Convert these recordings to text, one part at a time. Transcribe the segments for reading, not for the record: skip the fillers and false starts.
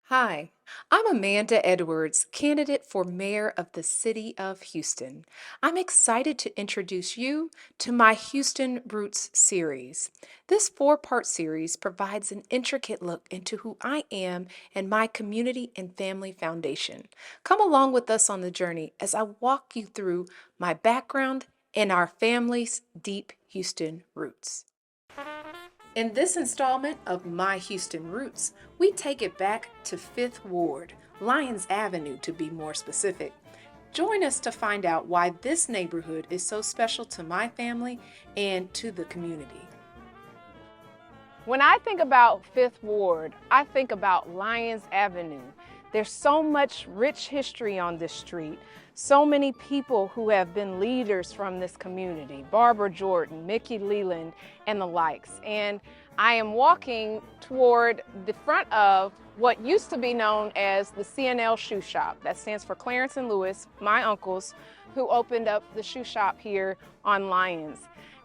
Hi, I'm Amanda Edwards, candidate for mayor of the city of Houston. I'm excited to introduce you to my Houston Roots series. This four-part series provides an intricate look into who I am and my community and family foundation. Come along with us on the journey as I walk you through my background and our family's deep Houston roots. In this installment of My Houston Roots, we take it back to 5th Ward, Lyons Avenue to be more specific. Join us to find out why this neighborhood is so special to my family and to the community. When I think about 5th Ward, I think about Lyons Avenue. There's so much rich history on this street. So many people who have been leaders from this community, Barbara Jordan, Mickey Leland, and the likes. And I am walking toward the front of what used to be known as the C&L Shoe Shop. That stands for Clarence and Lewis, my uncles, who opened up the shoe shop here on Lyons.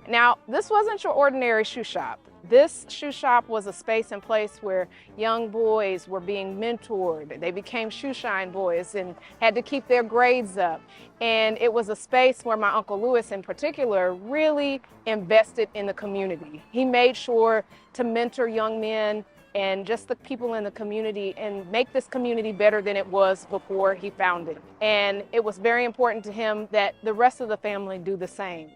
Now, this wasn't your ordinary shoe shop. This shoe shop was a space and place where young boys were being mentored. They became shoe shine boys and had to keep their grades up. And it was a space where my Uncle Lewis in particular really invested in the community. He made sure to mentor young men and just the people in the community and make this community better than it was before he founded. And it was very important to him that the rest of the family do the same.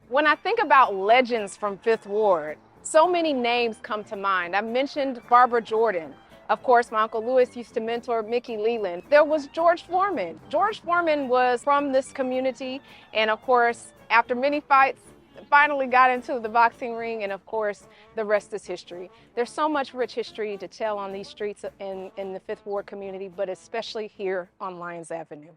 When I think about legends from 5th Ward, so many names come to mind. I mentioned Barbara Jordan. Of course, my Uncle Lewis used to mentor Mickey Leland. There was George Foreman. George Foreman was from this community, and of course, after many fights, finally got into the boxing ring, and of course, the rest is history. There's so much rich history to tell on these streets in the 5th Ward community, but especially here on Lyons Avenue.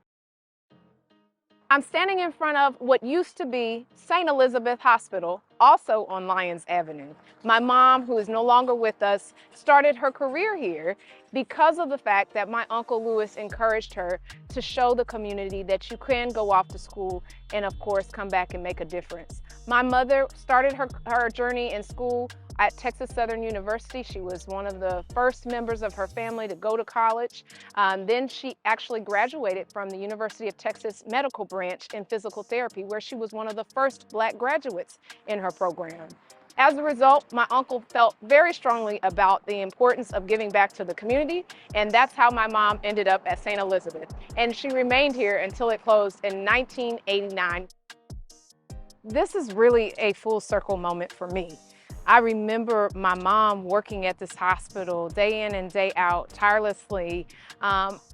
I'm standing in front of what used to be St. Elizabeth Hospital, also on Lyons Avenue. My mom, who is no longer with us, started her career here because of the fact that my Uncle Lewis encouraged her to show the community that you can go off to school and of course come back and make a difference. My mother started her journey in school at Texas Southern University. She was one of the first members of her family to go to college. Then she actually graduated from the University of Texas Medical Branch in physical therapy, where she was one of the first Black graduates in her program. As a result, my uncle felt very strongly about the importance of giving back to the community, and that's how my mom ended up at St. Elizabeth. And she remained here until it closed in 1989. This is really a full circle moment for me. I remember my mom working at this hospital day in and day out, tirelessly.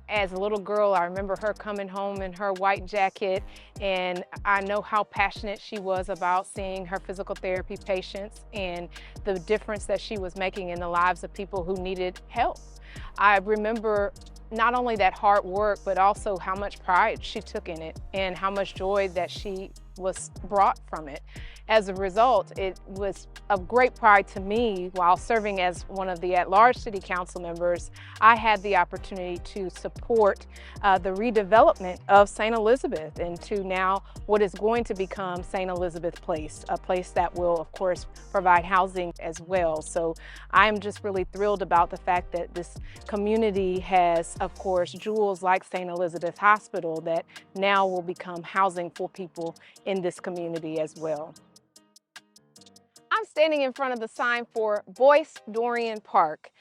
As a little girl, I remember her coming home in her white jacket, and I know how passionate she was about seeing her physical therapy patients and the difference that she was making in the lives of people who needed help. I remember not only that hard work, but also how much pride she took in it and how much joy that she was brought from it. As a result, it was of great pride to me while serving as one of the at-large city council members. I had the opportunity to support the redevelopment of St. Elizabeth into now what is going to become St. Elizabeth Place, a place that will, of course, provide housing as well. So I'm just really thrilled about the fact that this community has, of course, jewels like St. Elizabeth Hospital that now will become housing for people in this community as well. I'm standing in front of the sign for Boyce-Dorian Park,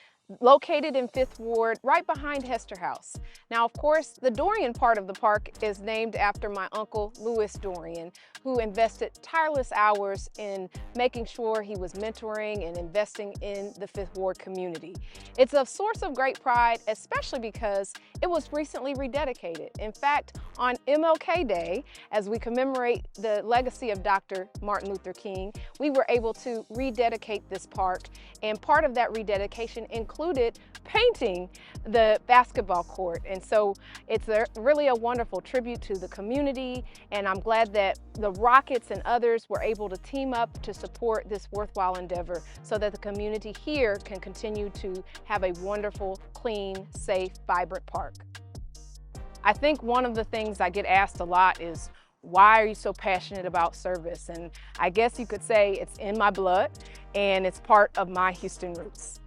located in 5th Ward, right behind Hester House. Now, of course, the Dorian part of the park is named after my Uncle Lewis Dorian, who invested tireless hours in making sure he was mentoring and investing in the 5th Ward community. It's a source of great pride, especially because it was recently rededicated. In fact, on MLK Day, as we commemorate the legacy of Dr. Martin Luther King, we were able to rededicate this park, and part of that rededication included painting the basketball court. And so it's really a wonderful tribute to the community, and I'm glad that the Rockets and others were able to team up to support this worthwhile endeavor so that the community here can continue to have a wonderful, clean, safe, vibrant park. I think one of the things I get asked a lot is, why are you so passionate about service? And I guess you could say it's in my blood and it's part of my Houston roots.